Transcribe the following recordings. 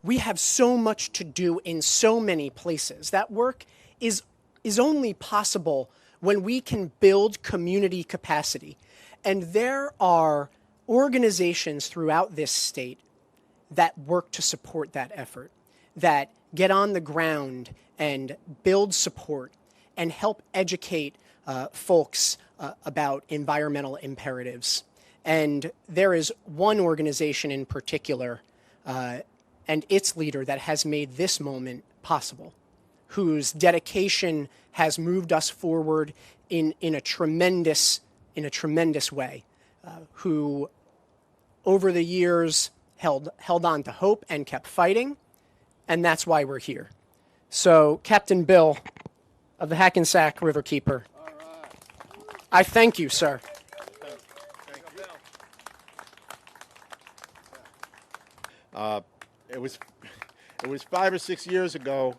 We have so much to do in so many places. That work is only possible when we can build community capacity. And there are organizations throughout this state that work to support that effort, that get on the ground and build support and help educate folks about environmental imperatives. And there is one organization in particular and its leader that has made this moment possible, whose dedication has moved us forward in a tremendous way, who over the years held on to hope and kept fighting, and that's why we're here. So, Captain Bill of the Hackensack Riverkeeper, I thank you, sir. It was 5 or 6 years ago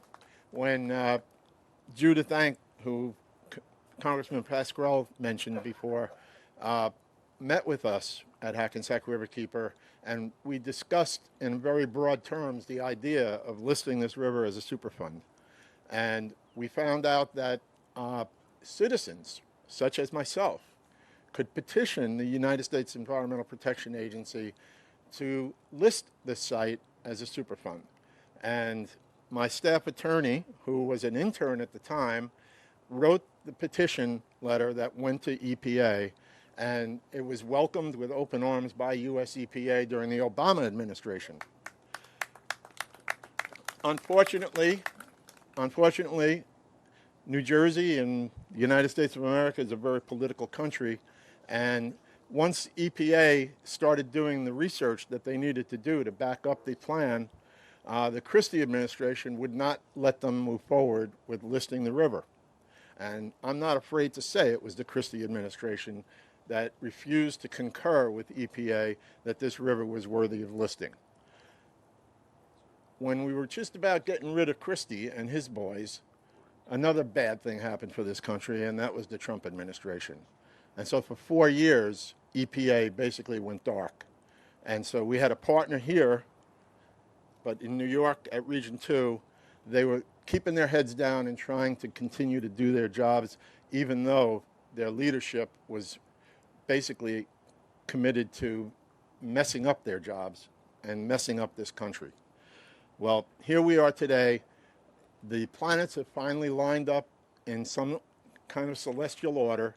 when Judith Ank, who Congressman Pasquale mentioned before, met with us at Hackensack Riverkeeper, and we discussed in very broad terms the idea of listing this river as a Superfund. And we found out that citizens, such as myself, could petition the United States Environmental Protection Agency to list this site as a Superfund. And my staff attorney, who was an intern at the time, wrote the petition letter that went to EPA, and it was welcomed with open arms by US EPA during the Obama administration. Unfortunately, New Jersey and the United States of America is a very political country, and once EPA started doing the research that they needed to do to back up the plan, the Christie administration would not let them move forward with listing the river. And I'm not afraid to say it was the Christie administration that refused to concur with EPA that this river was worthy of listing. When we were just about getting rid of Christie and his boys, another bad thing happened for this country, and that was the Trump administration. And so for 4 years, EPA basically went dark. And so we had a partner here, but in New York at Region 2, they were keeping their heads down and trying to continue to do their jobs, even though their leadership was basically committed to messing up their jobs and messing up this country. Well, here we are today. The planets have finally lined up in some kind of celestial order,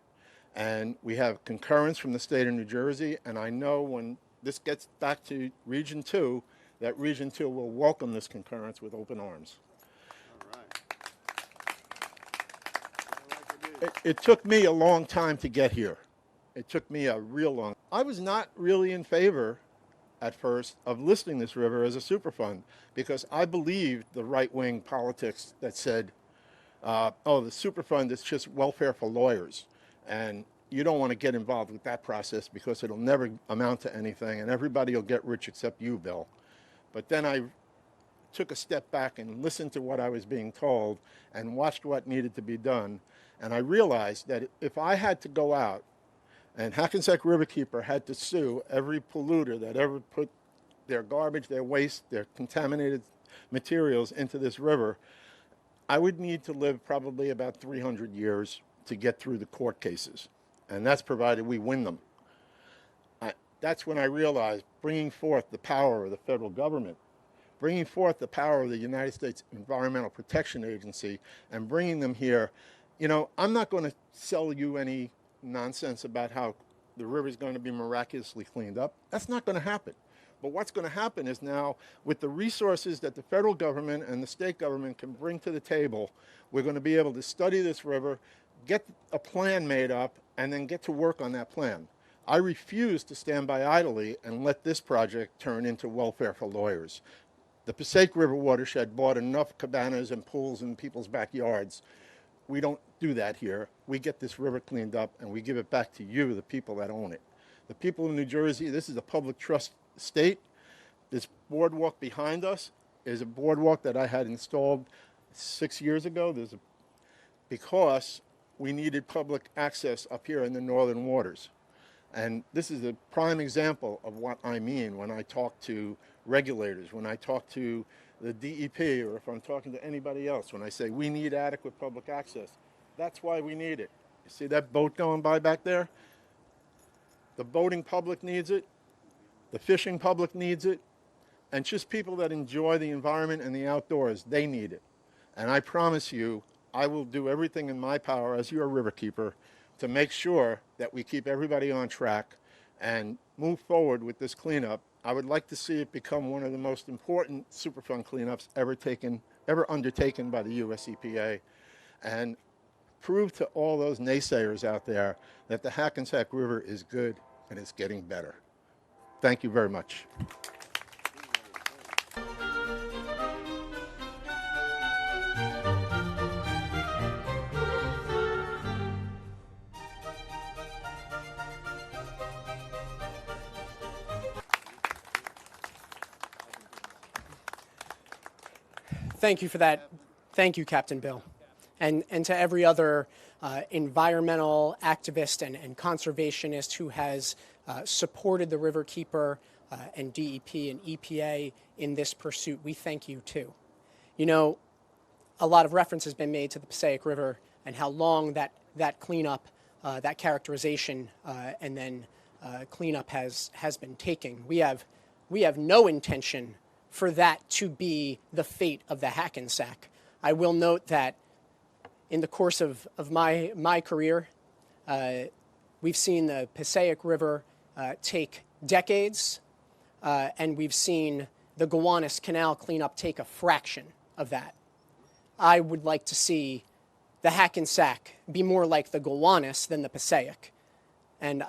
and we have concurrence from the state of New Jersey, and I know when this gets back to Region 2, that Region 2 will welcome this concurrence with open arms. It took me a long time to get here. It took me a real long. I was not really in favor at first of listing this river as a Superfund because I believed the right-wing politics that said, oh, the Superfund is just welfare for lawyers, and you don't want to get involved with that process because it'll never amount to anything, and everybody will get rich except you, Bill. But then I took a step back and listened to what I was being told and watched what needed to be done, and I realized that if I had to go out and Hackensack Riverkeeper had to sue every polluter that ever put their garbage, their waste, their contaminated materials into this river, I would need to live probably about 300 years to get through the court cases. And that's provided we win them. That's when I realized bringing forth the power of the federal government, bringing forth the power of the United States Environmental Protection Agency, and bringing them here. You know, I'm not going to sell you any nonsense about how the river is going to be miraculously cleaned up. That's not going to happen. But what's going to happen is now, with the resources that the federal government and the state government can bring to the table, we're going to be able to study this river, get a plan made up, and then get to work on that plan. I refuse to stand by idly and let this project turn into welfare for lawyers. The Passaic River watershed bought enough cabanas and pools in people's backyards. We don't do that here. We get this river cleaned up and we give it back to you, the people that own it. The people of New Jersey, this is a public trust state. This boardwalk behind us is a boardwalk that I had installed 6 years ago. Because we needed public access up here in the northern waters. And this is a prime example of what I mean when I talk to regulators, when I talk to the DEP, or if I'm talking to anybody else, when I say we need adequate public access, that's why we need it. You see that boat going by back there? The boating public needs it. The fishing public needs it. And just people that enjoy the environment and the outdoors, they need it. And I promise you, I will do everything in my power as your riverkeeper to make sure that we keep everybody on track and move forward with this cleanup. I would like to see it become one of the most important Superfund cleanups ever undertaken by the US EPA, and prove to all those naysayers out there that the Hackensack River is good and it's getting better. Thank you very much. Thank you for that. Thank you, Captain Bill. And to every other environmental activist and conservationist who has supported the Riverkeeper and DEP and EPA in this pursuit, we thank you too. You know, a lot of reference has been made to the Passaic River and how long that cleanup, that characterization and then cleanup has been taking. We have no intention for that to be the fate of the Hackensack. I will note that in the course of my career, we've seen the Passaic River take decades, and we've seen the Gowanus Canal cleanup take a fraction of that. I would like to see the Hackensack be more like the Gowanus than the Passaic. And